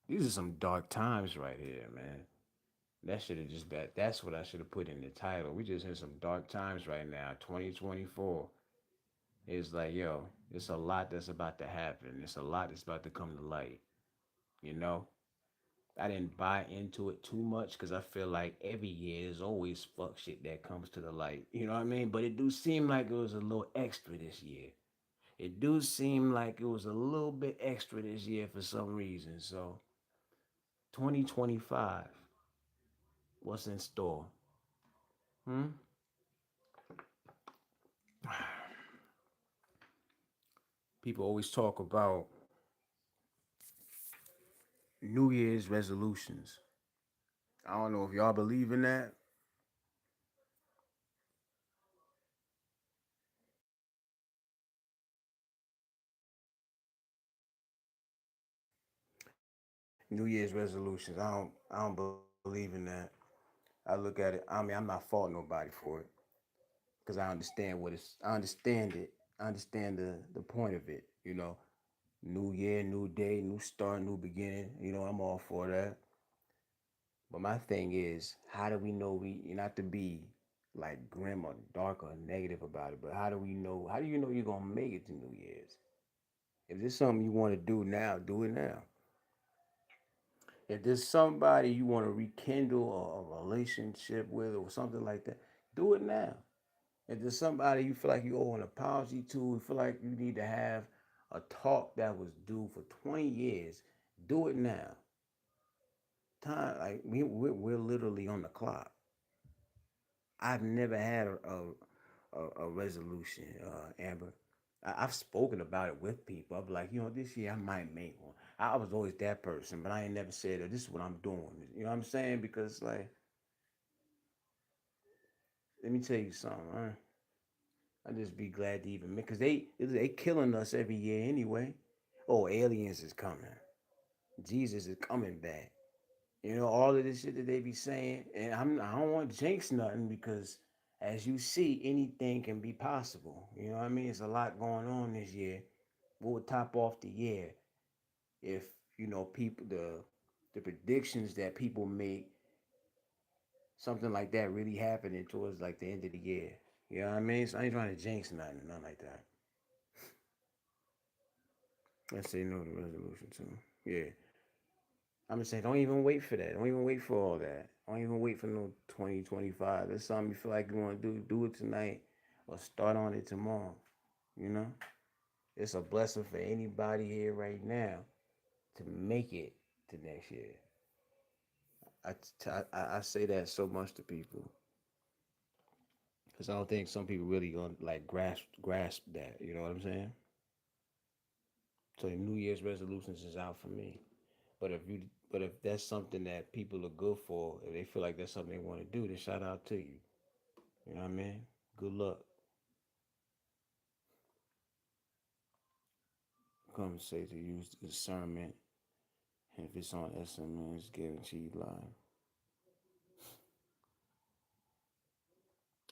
These are some dark times right here, man. That should have just been, that's what I should have put in the title. We just in some dark times right now, 2024. It's like, yo, it's a lot that's about to happen. It's a lot that's about to come to light, you know? I didn't buy into it too much because I feel like every year there's always fuck shit that comes to the light. You know what I mean? But it do seem like it was a little extra this year. It do seem like it was a little bit extra this year for some reason. So 2025, what's in store? Hmm? People always talk about New Year's resolutions. I don't know if y'all believe in that. New Year's resolutions. I don't believe in that. I look at it. I mean, I'm not faulting nobody for it because I understand what it's. I understand it. I understand the point of it. New year, new day, new start, new beginning. I'm all for that. But my thing is, how do we know we not to be like grim or dark or negative about it? But how do we know? How do you know you're gonna make it to New Year's? If there's something you want to do now, do it now. If there's somebody you want to rekindle a relationship with or something like that, do it now. If there's somebody you feel like you owe an apology to, you feel like you need to have a talk that was due for 20 years, do it now. Time, like we're literally on the clock. I've never had a resolution, Amber. I've spoken about it with people. I'm like, this year I might make one. I was always that person, but I ain't never said, oh, this is what I'm doing. You know what I'm saying? Because, like, let me tell you something. I just be glad to even make, because they killing us every year anyway. Oh, aliens is coming. Jesus is coming back. All of this shit that they be saying, and I don't want to jinx nothing because, as you see, anything can be possible. You know what I mean? It's a lot going on this year. What would top off the year if people the predictions that people make something like that really happening towards like the end of the year? You know what I mean? So I ain't trying to jinx nothing like that. Let's say no to resolution too. Yeah. I'm just saying, don't even wait for that. Don't even wait for all that. Don't even wait for no 2025. That's something you feel like you want to do it tonight or start on it tomorrow. You know? It's a blessing for anybody here right now to make it to next year. I say that so much to people because I don't think some people really gonna like grasp that. You know what I'm saying? So New Year's resolutions is out for me. But if you but if that's something that people are good for, if they feel like that's something they want to do, then shout out to you. You know what I mean? Good luck. Come say to use discernment. And if it's on SMS, guaranteed live.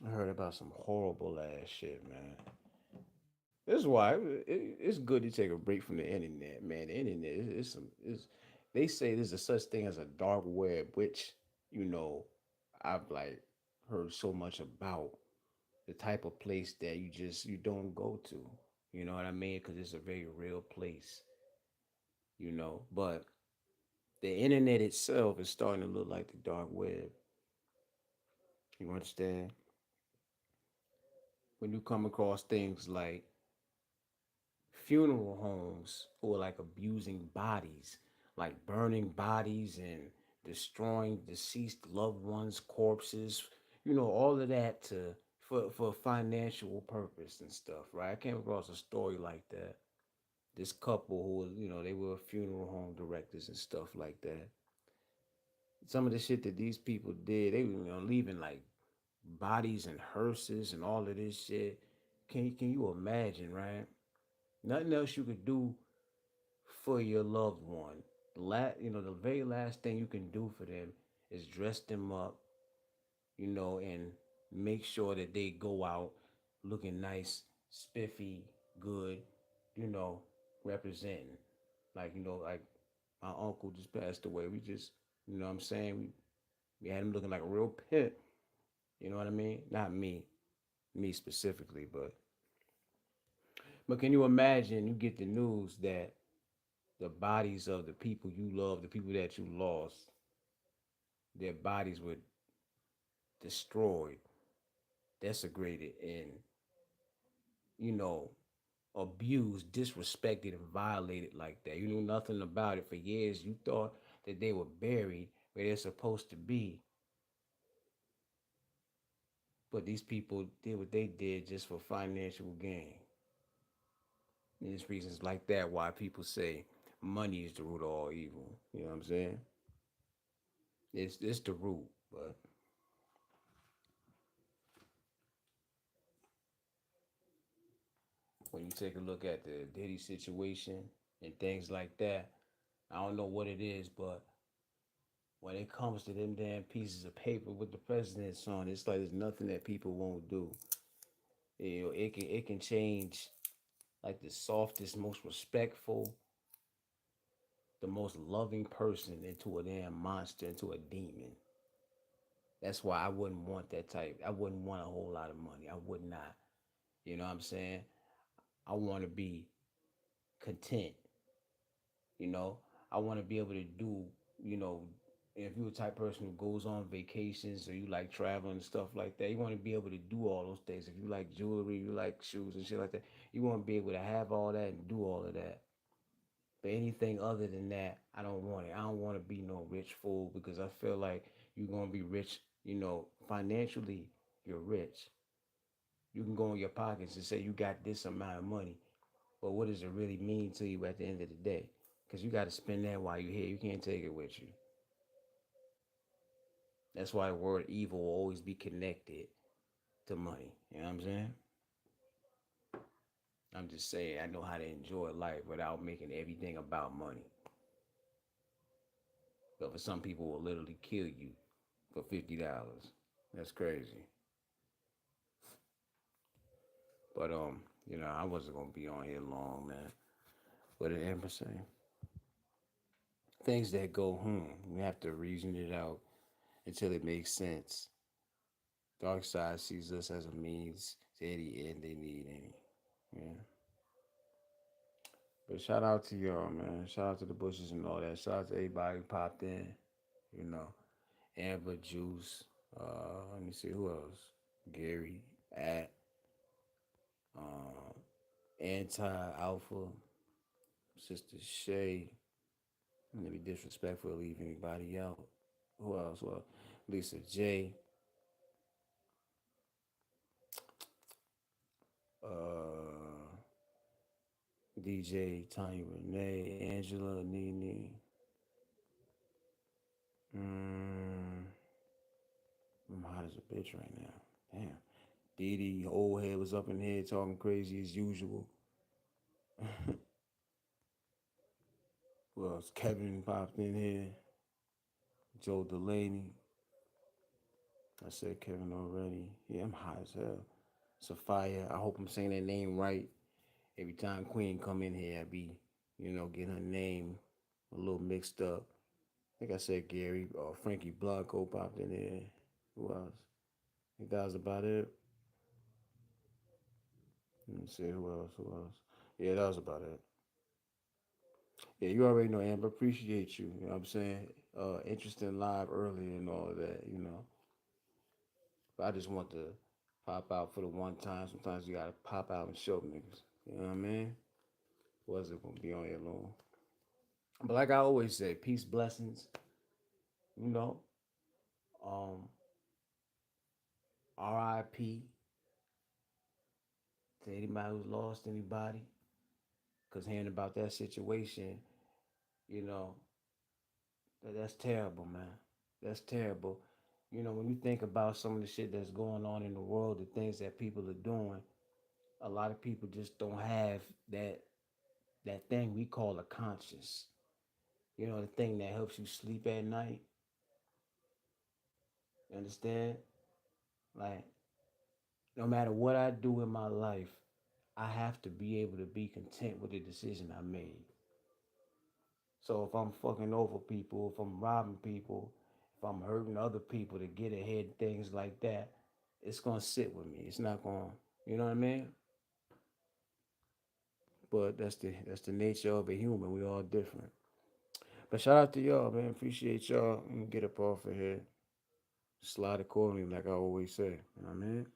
I heard about some horrible ass shit, man. This is why it's good to take a break from the internet, man. The internet is some is. They say there's a such thing as a dark web, which you know I've like heard so much about the type of place that you don't go to. You know what I mean? Because it's a very real place. But the internet itself is starting to look like the dark web. You understand? When you come across things like funeral homes or like abusing bodies, like burning bodies and destroying deceased loved ones' corpses, all of that to for financial purpose and stuff, right? I came across a story like that. This couple who was, they were funeral home directors and stuff like that. Some of the shit that these people did, they were leaving like bodies and hearses and all of this shit. Can you imagine, right? Nothing else you could do for your loved one. The very last thing you can do for them is dress them up, and make sure that they go out looking nice, spiffy, good, you know, representing. Like my uncle just passed away. We just, what I'm saying? We had him looking like a real pimp. You know what I mean? Not me specifically, but can you imagine you get the news that the bodies of the people you love, the people that you lost, their bodies were destroyed, desecrated, and you know, abused, disrespected, and violated like that. You knew nothing about it for years. You thought that they were buried where they're supposed to be, but these people did what they did just for financial gain. And there's reasons like that why people say money is the root of all evil. You know what I'm saying? It's the root, but when you take a look at the Diddy situation and things like that, I don't know what it is, but when it comes to them damn pieces of paper with the president's on, it's like there's nothing that people won't do. You know, it can change like the softest, most respectful, the most loving person into a damn monster, into a demon. That's why I wouldn't want that type. I wouldn't want a whole lot of money. I would not. You know what I'm saying? I want to be content. You know, I want to be able to do, you know, if you're a type person who goes on vacations or you like traveling and stuff like that, you want to be able to do all those things. If you like jewelry, you like shoes and shit like that, you want to be able to have all that and do all of that. But anything other than that, I don't want it. I don't want to be no rich fool because I feel like you're going to be rich, you know, financially, you're rich. You can go in your pockets and say you got this amount of money, but what does it really mean to you at the end of the day? Because you got to spend that while you're here. You can't take it with you. That's why the word evil will always be connected to money. You know what I'm saying? I'm just saying I know how to enjoy life without making everything about money. But for some people, will literally kill you for $50. That's crazy. But you know, I wasn't gonna be on here long, man. What did Amber say? Things that go, we have to reason it out until it makes sense. Dark side sees us as a means to any end they need any. Yeah. But shout out to y'all, man. Shout out to the Bushes and all that. Shout out to everybody who popped in. You know, Amber, Juice. Let me see who else. Gary, at uh, Anti Alpha, Sister Shay. Let me be disrespectful, leave anybody out. Who else? Well, Lisa J. Uh, DJ Tanya Renee, Angela, Nene. Mm, I'm hot as a bitch right now. Damn. Dee Dee, old head was up in here talking crazy as usual. Well, Kevin popped in here. Joe Delaney. I said Kevin already. Yeah, I'm hot as hell. Sophia, I hope I'm saying that name right. Every time Queen come in here, I be, getting her name a little mixed up. I think I said Gary or Frankie Blanco popped in there. Who else? I think that was about it. Let me see who else. Who else? Yeah, that was about it. Yeah, you already know, Amber. Appreciate you. You know what I'm saying? Interesting live early and all of that. But I just want to pop out for the one time. Sometimes you gotta pop out and show niggas. You know what I mean? Wasn't gonna be on here long. But like I always say, peace, blessings. You know, um, R.I.P. to anybody who's lost anybody. Cause hearing about that situation, you know, that's terrible, man. That's terrible. When you think about some of the shit that's going on in the world, the things that people are doing, a lot of people just don't have that thing we call a conscience. The thing that helps you sleep at night. You understand? Like, no matter what I do in my life, I have to be able to be content with the decision I made. So if I'm fucking over people, if I'm robbing people, if I'm hurting other people to get ahead, things like that, it's gonna sit with me. It's not gonna, you know what I mean? but that's the nature of a human. We all different. But shout out to y'all, man. Appreciate y'all. I'm gonna get up off of here. Slide accordingly, like I always say. You know what I mean?